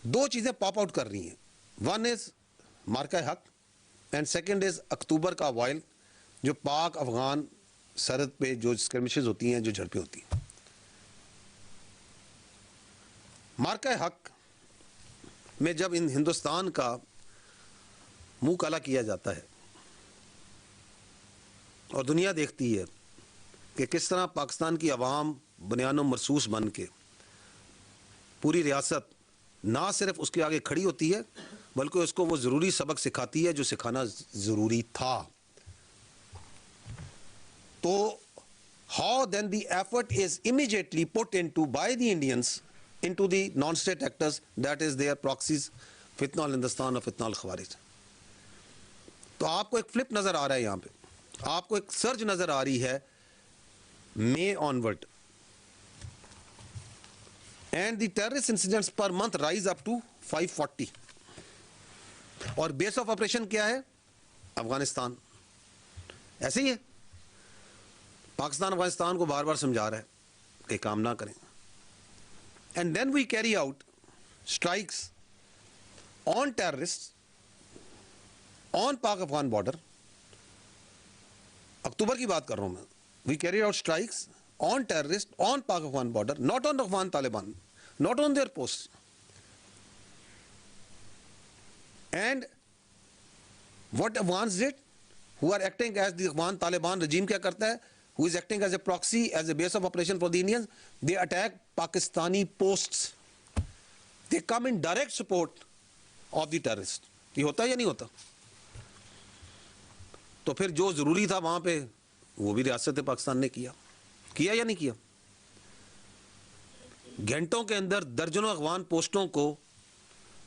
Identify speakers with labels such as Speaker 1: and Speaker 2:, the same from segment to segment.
Speaker 1: دو چیزیں pop out کر رہی ہیں. ون از مارکہ حق اینڈ سیکنڈ از اکتوبر کا وائل, جو پاک افغان سرحد پہ جو اسکرمشز ہوتی ہیں, جو جھڑپیں ہوتی ہیں. مارکہ حق میں جب ان ہندوستان کا منہ کالا کیا جاتا ہے اور دنیا دیکھتی ہے کہ کس طرح پاکستان کی عوام بنیان و مرصوص بن کے پوری ریاست نہ صرف اس کے آگے کھڑی ہوتی ہے بلکہ اس کو وہ ضروری سبق سکھاتی ہے جو سکھانا ضروری تھا, تو how then the effort is immediately put into by the Indians into the non-state actors, that is their proxies, فتنہ الہندوستان اور فتنہ الخوارج. تو آپ کو ایک فلپ نظر آ رہا ہے, یہاں پہ آپ کو ایک سرج نظر آ رہی ہے May onward, and the terrorist incidents per month rise up to 540, اور بیس آف آپریشن کیا ہے؟ افغانستان. ایسے ہی ہے, پاکستان افغانستان کو بار بار سمجھا رہا ہے کہ کام نہ کریں. And then we carry out strikes on terrorist on Pak Afghan border. اکتوبر کی بات کر رہا ہوں میں. We carry out strikes on terrorist on Pak Afghan border, not on Afghan Taliban, not on their post. And what Afghans did, who are acting as the Afghan Taliban regime کیا کرتا ہے, who is acting as a proxy, as a base of operation for the Indians, they attack Pakistani posts. They come in direct support of the terrorists. یہ ہوتا ہے یا نہیں ہوتا؟ تو پھر جو ضروری تھا وہاں پہ وہ بھی ریاست پاکستان نے کیا یا نہیں کیا؟ گھنٹوں کے اندر درجنوں افغان پوسٹوں کو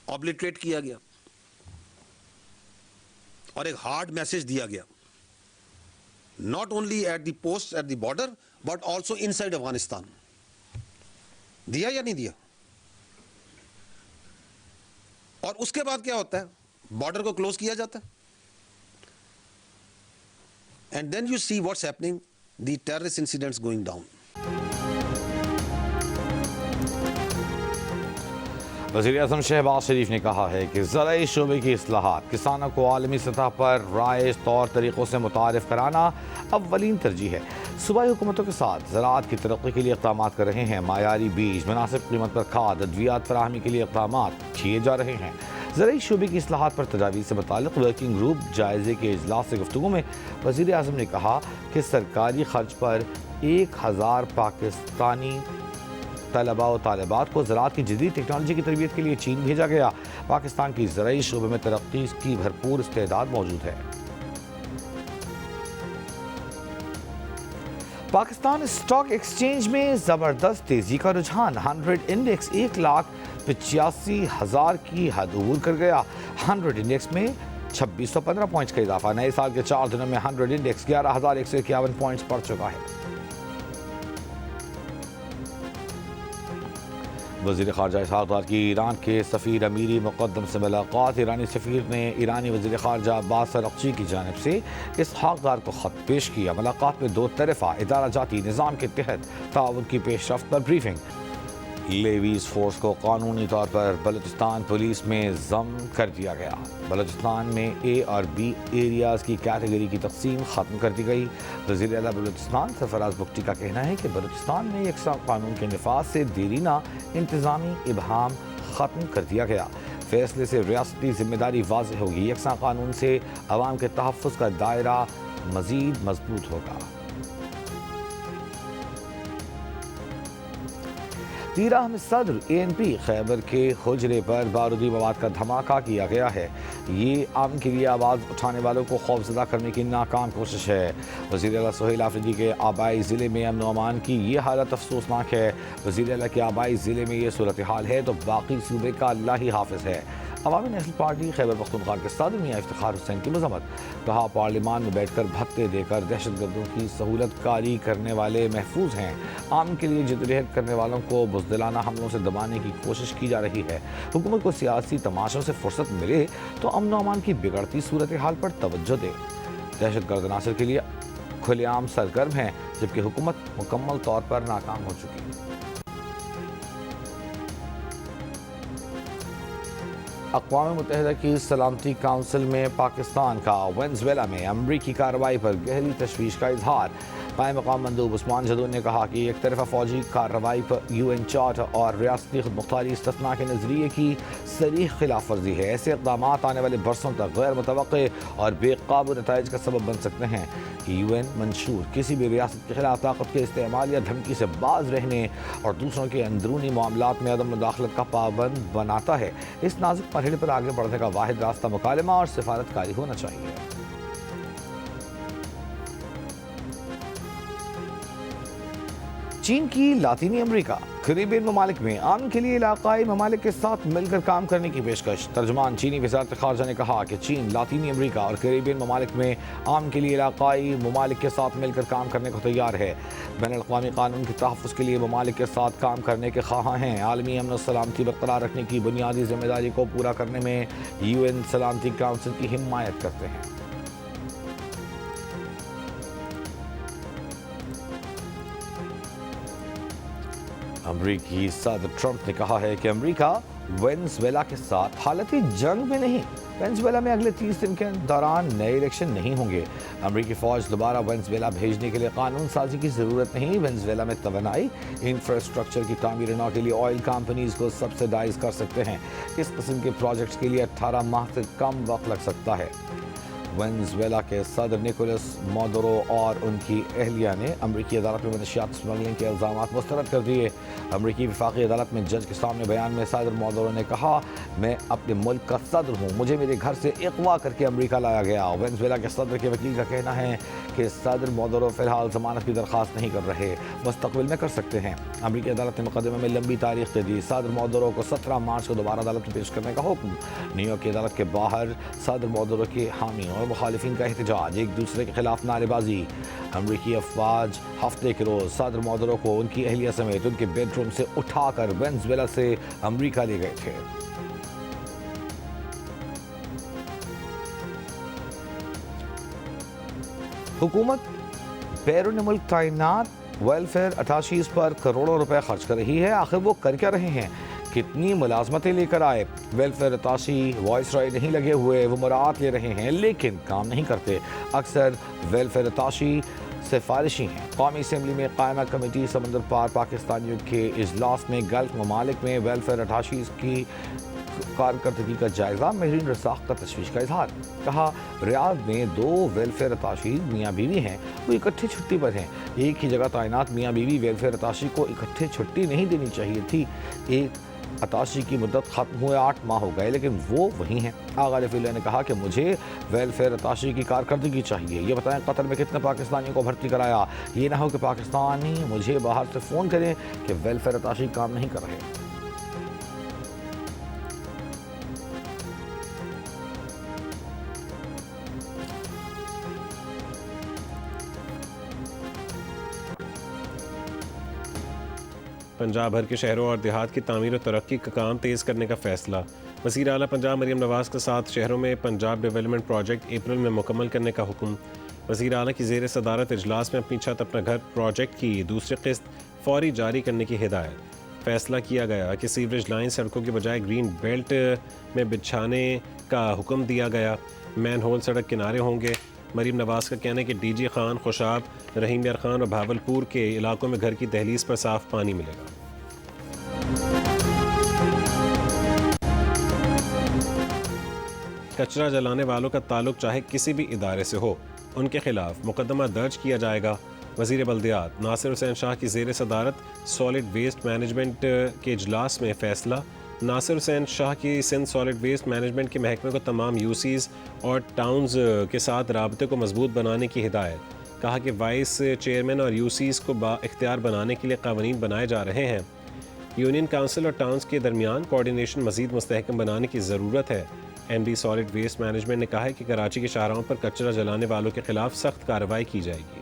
Speaker 1: آبلیٹریٹ کیا گیا اور ایک ہارڈ میسج دیا گیا, not only at the post at the border but also inside Afghanistan. دیا یا نہیں دیا؟ اور اس کے بعد کیا ہوتا ہے؟ بارڈر کو کلوز کیا جاتا ہے. And then you see what's happening, the terrorist incidents going down.
Speaker 2: وزیر اعظم شہباز شریف نے کہا ہے کہ زرعی شعبے کی اصلاحات, کسانوں کو عالمی سطح پر رائج طور طریقوں سے متعارف کرانا اولین ترجیح ہے. صوبائی حکومتوں کے ساتھ زراعت کی ترقی کے لیے اقدامات کر رہے ہیں. معیاری بیج, مناسب قیمت پر کھاد, ادویات فراہمی کے لیے اقدامات کیے جا رہے ہیں. زرعی شعبے کی اصلاحات پر تجاویز سے متعلق ورکنگ گروپ جائزے کے اجلاس سے گفتگو میں وزیر اعظم نے کہا کہ سرکاری خرچ پر 1000 پاکستانی طلباء و طالبات کو زراعت کی جدید ٹیکنالوجی کی تربیت کے لیے چین بھیجا گیا. پاکستان کی زرعی شعبے میں ترقی کی بھرپور استعداد موجود ہے. پاکستان اسٹاک ایکسچینج میں زبردست تیزی کا رجحان. 100 انڈیکس 1,85,000 کی حد عبور کر گیا. 100 انڈیکس میں 2615 پوائنٹس کا اضافہ. نئے سال کے 4 دنوں میں 100 انڈیکس 11,151 پوائنٹس پڑ چکا ہے. وزیر خارجہ اسحاق ڈار کی ایران کے سفیر امیری مقدم سے ملاقات. ایرانی سفیر نے ایرانی وزیر خارجہ عباس اراغچی کی جانب سے اسحاق ڈار کو خط پیش کیا. ملاقات میں دو طرفہ ادارہ جاتی نظام کے تحت تعاون کی پیش رفت پر بریفنگ. لیویز فورس کو قانونی طور پر بلوچستان پولیس میں ضم کر دیا گیا. بلوچستان میں اے اور بی ایریاز کی کیٹیگری کی تقسیم ختم کر دی گئی. وزیر اعلیٰ بلوچستان سرفراز بگٹی کا کہنا ہے کہ بلوچستان میں یکساں قانون کے نفاذ سے دیرینہ انتظامی ابہام ختم کر دیا گیا. فیصلے سے ریاستی ذمہ داری واضح ہوگی. یکساں قانون سے عوام کے تحفظ کا دائرہ مزید مضبوط ہوگا. 13 میں صدر ANP خیبر کے حجرے پر بارودی مواد کا دھماکہ کیا گیا ہے. یہ امن کے لیے آواز اٹھانے والوں کو خوفزدہ کرنے کی ناکام کوشش ہے. وزیر اعلیٰ سہیل آفریدی کے آبائی ضلع میں امن و امان کی یہ حالت افسوسناک ہے. وزیر اعلیٰ کے آبائی ضلع میں یہ صورتحال ہے تو باقی صوبے کا اللہ ہی حافظ ہے. عوامی نیشنل پارٹی خیبر پختونخوا کے صدر میاں افتخار حسین کی مذمت. کہا پارلیمان میں بیٹھ کر بھتے دے کر دہشت گردوں کی سہولت کاری کرنے والے محفوظ ہیں. عام کے لیے جدوجہد کرنے والوں کو بزدلانہ حملوں سے دبانے کی کوشش کی جا رہی ہے. حکومت کو سیاسی تماشوں سے فرصت ملے تو امن و امان کی بگڑتی صورتحال پر توجہ دے. دہشت گرد عناصر کے لیے کھلے عام سرگرم ہیں جبکہ حکومت مکمل طور پر ناکام ہو چکی ہے. اقوام متحدہ کی سلامتی کونسل میں پاکستان کا وینزویلا میں امریکی کارروائی پر گہری تشویش کا اظہار۔ قائم مقام مندوب عثمان جدون نے کہا کہ ایک طرفہ فوجی کارروائی پر UN چارٹر اور ریاستی خود مختاری استثناء کے نظریے کی صریح خلاف ورزی ہے۔ ایسے اقدامات آنے والے برسوں تک غیر متوقع اور بے قابو نتائج کا سبب بن سکتے ہیں۔ UN منشور کسی بھی ریاست کے خلاف طاقت کے استعمال یا دھمکی سے باز رہنے اور دوسروں کے اندرونی معاملات میں عدم مداخلت کا پابند بناتا ہے۔ اس نازک مرحلے پر آگے بڑھنے کا واحد راستہ مکالمہ اور سفارتکاری ہونا چاہیے۔ چین کی لاطینی امریکہ کیریبین ممالک میں امن کے لیے علاقائی ممالک کے ساتھ مل کر کام کرنے کی پیشکش۔ ترجمان چینی وزارت خارجہ نے کہا کہ چین لاطینی امریکہ اور کیریبین ممالک میں امن کے لیے علاقائی ممالک کے ساتھ مل کر کام کرنے کو تیار ہے، بین الاقوامی قانون کے تحفظ کے لیے ممالک کے ساتھ کام کرنے کے خواہاں ہیں، عالمی امن و سلامتی برقرار رکھنے کی بنیادی ذمہ داری کو پورا کرنے میں UN سلامتی کونسل کی حمایت کرتے ہیں۔ امریکی صدر ٹرمپ نے کہا ہے کہ امریکہ وینزویلا کے ساتھ حالتی جنگ میں نہیں۔ وینزویلا میں اگلے 30 دن کے دوران نئے الیکشن نہیں ہوں گے۔ امریکی فوج دوبارہ وینزویلا بھیجنے کے لیے قانون سازی کی ضرورت نہیں۔ وینزویلا میں توانائی انفراسٹرکچر کی تعمیر نو کے لیے آئل کمپنیز کو سبسیڈائز کر سکتے ہیں۔ اس قسم کے پروجیکٹس کے لیے 18 ماہ سے کم وقت لگ سکتا ہے۔ وینزویلا کے صدر نیکولس مادورو اور ان کی اہلیہ نے امریکی عدالت میں منشیات سمگلنگ کے الزامات مسترد کر دیے۔ امریکی وفاقی عدالت میں جج کے سامنے بیان میں صدر مادورو نے کہا، میں اپنے ملک کا صدر ہوں، مجھے میرے گھر سے اغوا کر کے امریکہ لایا گیا۔ وینزویلا کے صدر کے وکیل کا کہنا ہے کہ صدر مادورو فی الحال ضمانت کی درخواست نہیں کر رہے، مستقبل میں کر سکتے ہیں۔ امریکی عدالت نے مقدمے میں لمبی تاریخ دے دی۔ صدر مادورو کو 17 مارچ کو دوبارہ عدالت میں پیش کرنے کا حکم۔ نیویارک کی عدالت کے باہر صدر مادورو کے حامیوں اور مخالفین کا احتجاج، ایک دوسرے کے خلاف نعرے بازی۔ امریکی افواج ہفتے کے روز صدر مادورو کو ان کی اہلیہ سمیت ان کے بیڈ روم سے اٹھا کر وینزویلا سے امریکہ لے گئے تھے۔ حکومت بیرون ملک تعینات ویلفیئر اٹاشیز پر کروڑوں روپے خرچ کر رہی ہے۔ آخر وہ کر کیا رہے ہیں؟ کتنی ملازمتیں لے کر آئے؟ ویلفیئر اٹاشی وائس رائے نہیں لگے ہوئے، وہ مراعات لے رہے ہیں لیکن کام نہیں کرتے۔ اکثر ویلفیئر اٹاشی سفارشی ہیں۔ قومی اسمبلی میں قائمہ کمیٹی سمندر پار پاکستانیوں کے اجلاس میں گلف ممالک میں ویلفیئر اٹاشیز کی کارکردگی کا جائزہ۔ مہرین رزاق کا تشویش کا اظہار۔ کہا، ریاض میں 2 ویلفیئر اٹاشی میاں بیوی ہیں، وہ اکٹھے چھٹی پر ہیں۔ ایک ہی جگہ تعینات میاں بیوی ویلفیئر اٹاشی کو اکٹھے چھٹی نہیں دینی چاہیے تھی۔ ایک اٹاشی کی مدت ختم ہوئے 8 ماہ ہو گئے لیکن وہ وہی ہیں۔ آغا علیہ اللہ نے کہا کہ مجھے ویلفیئر اٹاشی کی کارکردگی چاہیے۔ یہ بتائیں قطر میں کتنے پاکستانیوں کو بھرتی کرایا؟ یہ نہ ہو کہ پاکستانی مجھے باہر سے فون کریں کہ ویلفیئر اٹاشی کام نہیں کر رہے۔
Speaker 3: پنجاب بھر کے شہروں اور دیہات کی تعمیر و ترقی کا کام تیز کرنے کا فیصلہ۔ وزیر اعلیٰ پنجاب مریم نواز کے ساتھ شہروں میں پنجاب ڈیولپمنٹ پروجیکٹ اپریل میں مکمل کرنے کا حکم۔ وزیر اعلیٰ کی زیر صدارت اجلاس میں اپنی چھت اپنا گھر پروجیکٹ کی دوسری قسط فوری جاری کرنے کی ہدایت۔ فیصلہ کیا گیا کہ سیوریج لائن سڑکوں کے بجائے گرین بیلٹ میں بچھانے کا حکم دیا گیا۔ مین ہول سڑک کنارے ہوں گے۔ مریم نواز کا کہنا ہے کہ DG خان، خوشاب، رحیم یار خان اور بھاولپور کے علاقوں میں گھر کی دہلیز پر صاف پانی ملے گا۔ کچرا جلانے والوں کا تعلق چاہے کسی بھی ادارے سے ہو، ان کے خلاف مقدمہ درج کیا جائے گا۔ وزیر بلدیات ناصر حسین شاہ کی زیر صدارت سالڈ ویسٹ مینجمنٹ کے اجلاس میں فیصلہ۔ ناصر حسین شاہ کی سندھ سالڈ ویسٹ مینجمنٹ کے محکمے کو تمام UCs اور ٹاؤنز کے ساتھ رابطے کو مضبوط بنانے کی ہدایت۔ کہا کہ وائس چیئرمین اور UCs کو با اختیار بنانے کے لیے قوانین بنائے جا رہے ہیں۔ یونین کونسل اور ٹاؤنز کے درمیان کوارڈینیشن مزید مستحکم بنانے کی ضرورت ہے۔ MD سالڈ ویسٹ مینجمنٹ نے کہا ہے کہ کراچی کے شاہراہوں پر کچرا جلانے والوں کے خلاف سخت کارروائی کی جائے گی۔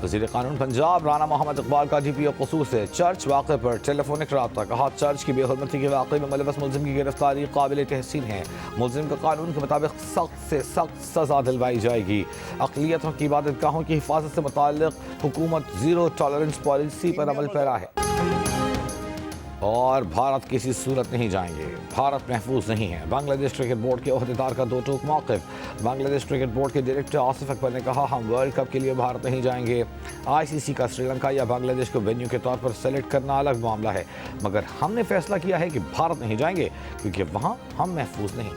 Speaker 2: وزیر قانون پنجاب رانا محمد اقبال کا DPO قصور سے چرچ واقعے پر ٹیلی فونک رابطہ۔ کہا، چرچ کی بے حرمتی کے واقعے میں ملوث ملزم کی گرفتاری قابل تحسین ہے۔ ملزم کو قانون کے مطابق سخت سے سخت سزا دلوائی جائے گی۔ اقلیتوں کی عبادت گاہوں کی حفاظت سے متعلق حکومت 0 ٹالرنس پالیسی پر عمل پیرا ہے۔
Speaker 3: 15 اگست 2023
Speaker 2: اور بھارت کسی صورت نہیں جائیں گے، بھارت محفوظ نہیں ہے، بنگلہ دیش کرکٹ بورڈ کے عہدیدار کا دو ٹوک موقف۔ بنگلہ دیش کرکٹ بورڈ کے ڈائریکٹر آصف اکبر نے کہا ہم ورلڈ کپ کے لیے بھارت نہیں جائیں گے۔ آئی سی سی کا سری لنکا یا بنگلہ دیش کو وینیو کے طور پر سلیکٹ کرنا الگ معاملہ ہے، مگر ہم نے فیصلہ کیا ہے کہ بھارت نہیں جائیں گے کیونکہ وہاں ہم محفوظ نہیں۔